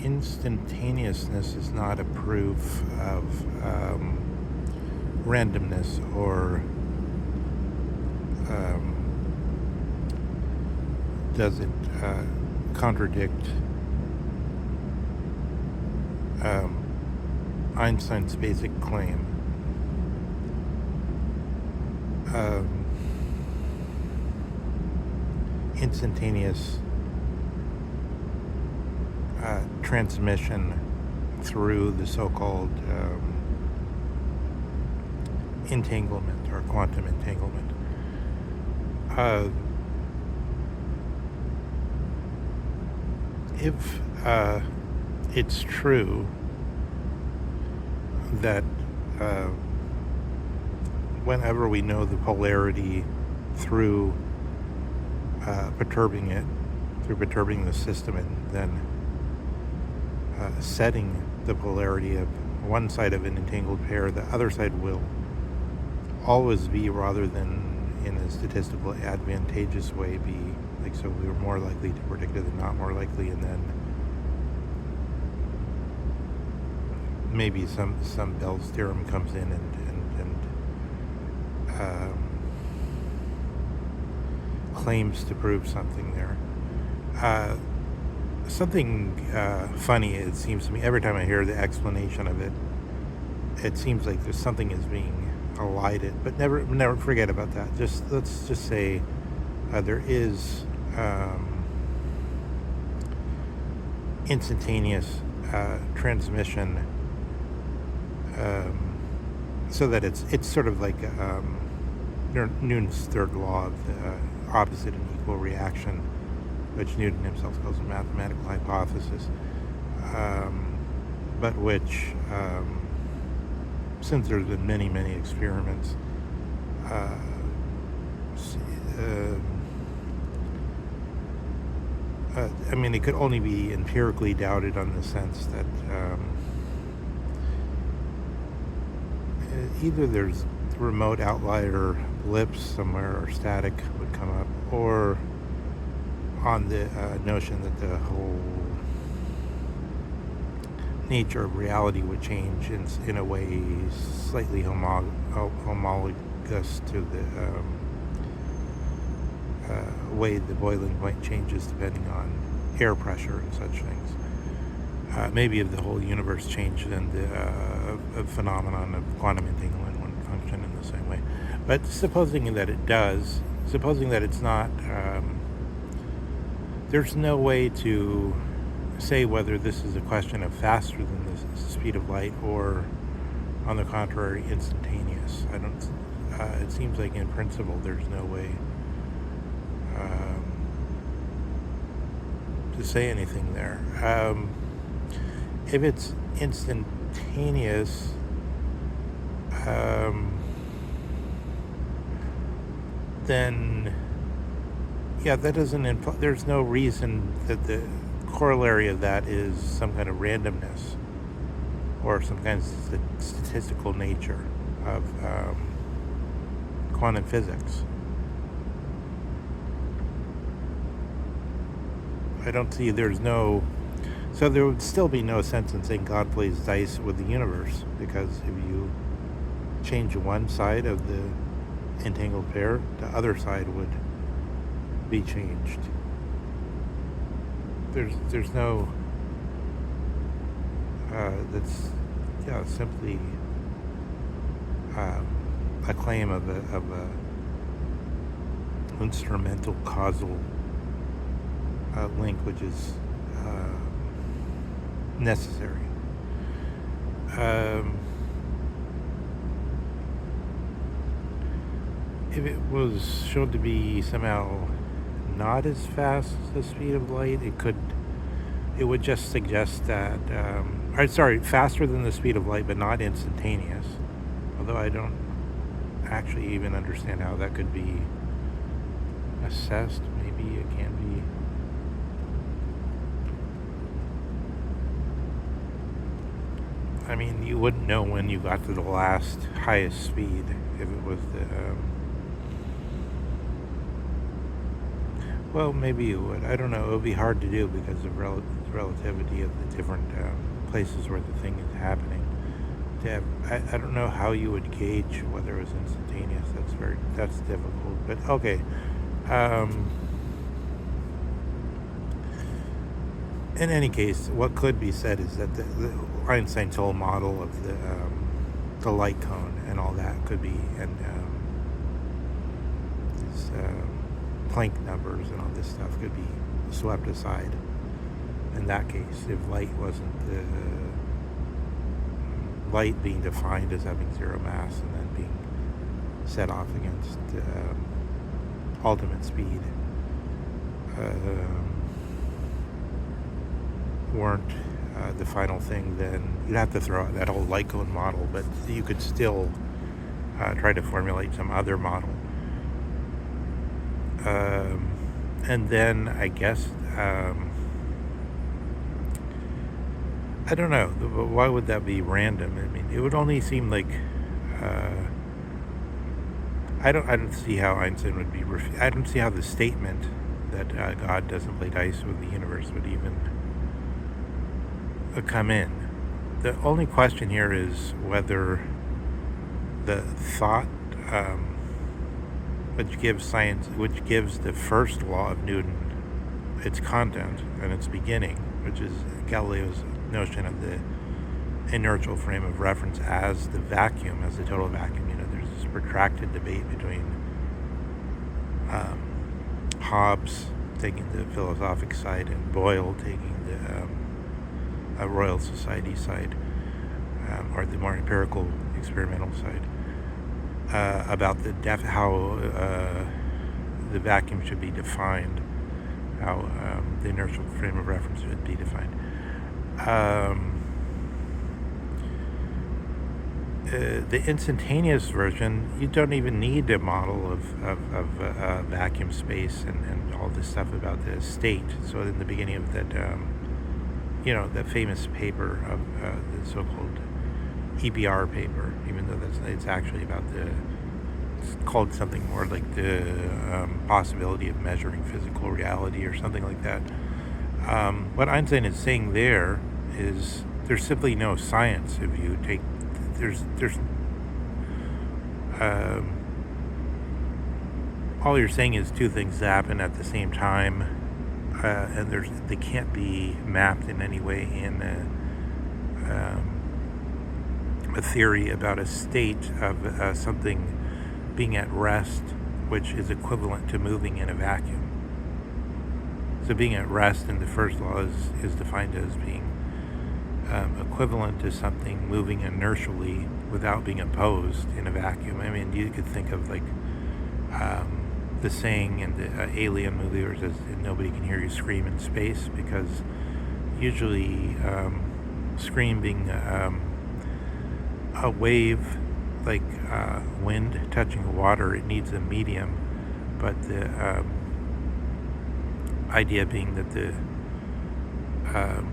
instantaneousness is not a proof of randomness or um, does it contradict Einstein's basic claim. Instantaneous transmission through the so-called entanglement or quantum entanglement. If it's true that whenever we know the polarity through perturbing the system, and then setting the polarity of one side of an entangled pair, the other side will always be, rather than in a statistical advantageous way, be like, so we were more likely to predict it than not more likely, and then maybe some Bell's theorem comes in and claims to prove something there. Something funny, it seems to me, every time I hear the explanation of it, it seems like there's something is being elided, but never forget about that. Let's just say there is instantaneous transmission, so that it's sort of like Newton's third law of the opposite and equal reaction, which Newton himself calls a mathematical hypothesis, but which, since there's been many experiments, I mean, it could only be empirically doubted on the sense that either there's remote outlier blips somewhere, or static would come up, or on the notion that the whole nature of reality would change in a way slightly homologous to the way the boiling point changes depending on air pressure and such things. Maybe if the whole universe changed, then the phenomenon of quantum entanglement wouldn't function in the same way. But supposing that it does, supposing that it's not, there's no way to say whether this is a question of faster than the speed of light, or, on the contrary, instantaneous. It seems like in principle there's no way to say anything there. If it's instantaneous, then that doesn't imply, there's no reason that the corollary of that is some kind of randomness or some kind of statistical nature of quantum physics. I don't see, so there would still be no sense in saying God plays dice with the universe, because if you change one side of the entangled pair, the other side would be changed. There's no that's simply a claim of a instrumental causal link, which is necessary. If it was shown to be somehow not as fast as the speed of light, it would just suggest that, faster than the speed of light, but not instantaneous. Although I don't actually even understand how that could be assessed. Maybe it can be. I mean, you wouldn't know when you got to the last highest speed if it was the Well, maybe you would. I don't know. It would be hard to do because of relativity of the different places where the thing is happening. To have, I don't know how you would gauge whether it was instantaneous. That's difficult. But okay. Um, in any case, what could be said is that the Einstein's whole model of the light cone and all that could be, and these Planck numbers and all this stuff could be swept aside. In that case, if light wasn't the light being defined as having zero mass and then being set off against ultimate speed, weren't the final thing, then you'd have to throw out that whole light cone model, but you could still try to formulate some other model. And then I guess, I don't know, why would that be random? I mean, it would only seem like, I don't see how Einstein would be, I don't see how the statement that God doesn't play dice with the universe would even come in. The only question here is whether the thought, which gives the first law of Newton its content and its beginning, which is Galileo's notion of the inertial frame of reference as the vacuum, as the total vacuum. You know, there's this protracted debate between Hobbes taking the philosophic side and Boyle taking the Royal Society side, or the more empirical experimental side, about how the vacuum should be defined, how the inertial frame of reference should be defined. The instantaneous version, you don't even need a model of vacuum space and all this stuff about the state. So in the beginning of that, that famous paper of the so-called EBR paper, even though it's actually about it's called something more like the possibility of measuring physical reality or something like that. What Einstein is saying there is there's simply no science if you take all you're saying is two things happen at the same time, and they can't be mapped in any way in a theory about a state of something being at rest, which is equivalent to moving in a vacuum. So being at rest in the first law is defined as being equivalent to something moving inertially without being opposed in a vacuum. I mean, you could think of like the saying in the Alien movie where it says nobody can hear you scream in space, because usually scream being a wave, like wind touching water, it needs a medium, but the idea being that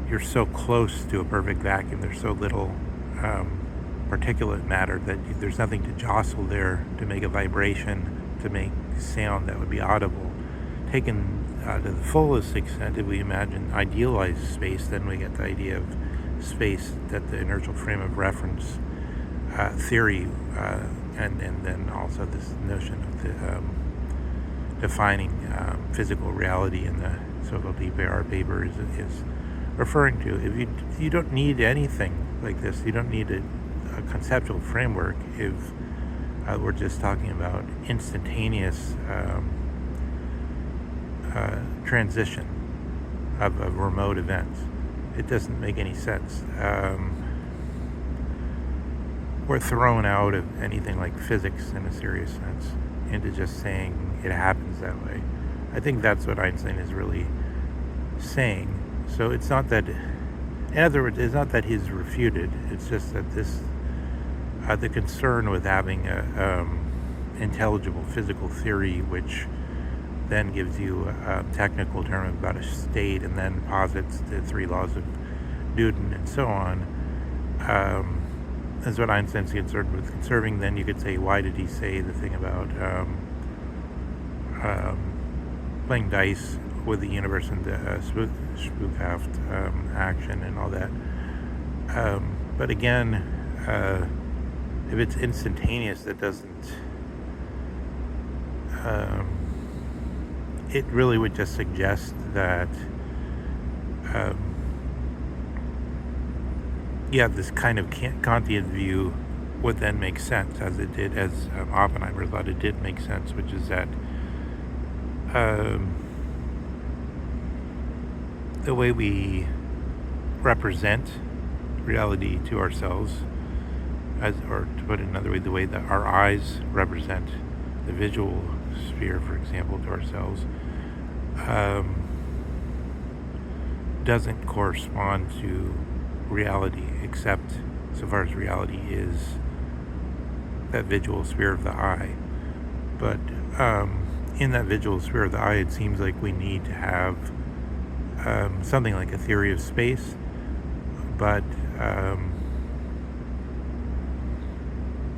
you're so close to a perfect vacuum, there's so little particulate matter that there's nothing to jostle there to make a vibration, to make sound that would be audible. Taken to the fullest extent, if we imagine idealized space, then we get the idea of space that the inertial frame of reference theory, and then also this notion of the defining physical reality in the so-called EPR paper is referring to. If you don't need anything like this, you don't need a conceptual framework if we're just talking about instantaneous transition of remote events. It doesn't make any sense. We're thrown out of anything like physics in a serious sense into just saying it happens that way. I think that's what Einstein is really saying. So it's not that, in other words, it's not that he's refuted. It's just that the concern with having a intelligible physical theory, which then gives you a technical term about a state and then posits the three laws of Newton and so on, is what Einstein's concerned with conserving. Then you could say, why did he say the thing about playing dice with the universe and the spookcraft action and all that. But again, if it's instantaneous, that doesn't. It really would just suggest that, yeah, this kind of Kantian view would then make sense, as it did, as Oppenheimer thought it did make sense, which is that the way we represent reality to ourselves, or to put it another way, the way that our eyes represent the visual sphere, for example, to ourselves, doesn't correspond to reality, except so far as reality is that visual sphere of the eye. But in that visual sphere of the eye, it seems like we need to have something like a theory of space, but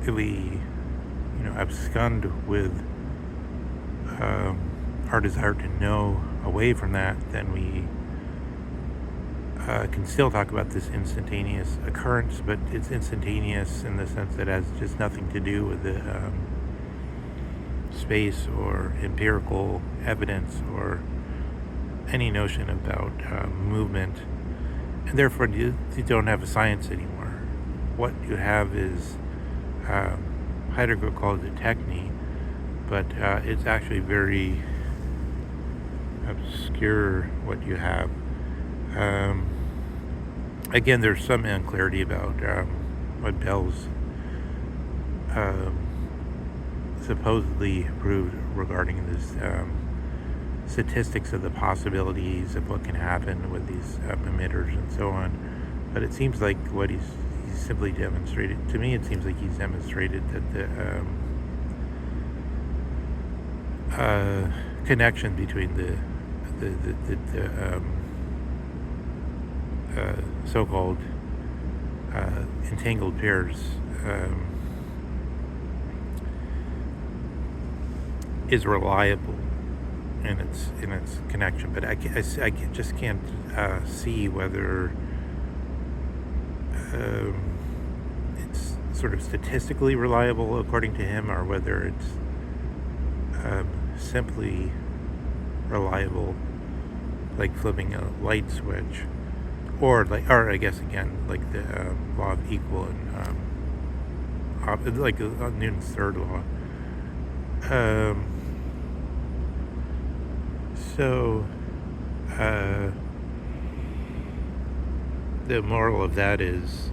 if we, abscond with our desire to know away from that, then we can still talk about this instantaneous occurrence, but it's instantaneous in the sense that it has just nothing to do with the space or empirical evidence or any notion about movement, and therefore you don't have a science anymore. What you have is Heidegger called it techne, but it's actually very obscure what you have. Again, there's some unclarity about what Bell's supposedly proved regarding this statistics of the possibilities of what can happen with these emitters and so on. But it seems like what he's simply demonstrated, to me it seems like he's demonstrated that the connection between the so-called entangled pairs is reliable in its connection, but I just can't see whether it's sort of statistically reliable according to him, or whether it's simply reliable, like flipping a light switch, or I guess again, like the law of equal and like Newton's third law. So the moral of that is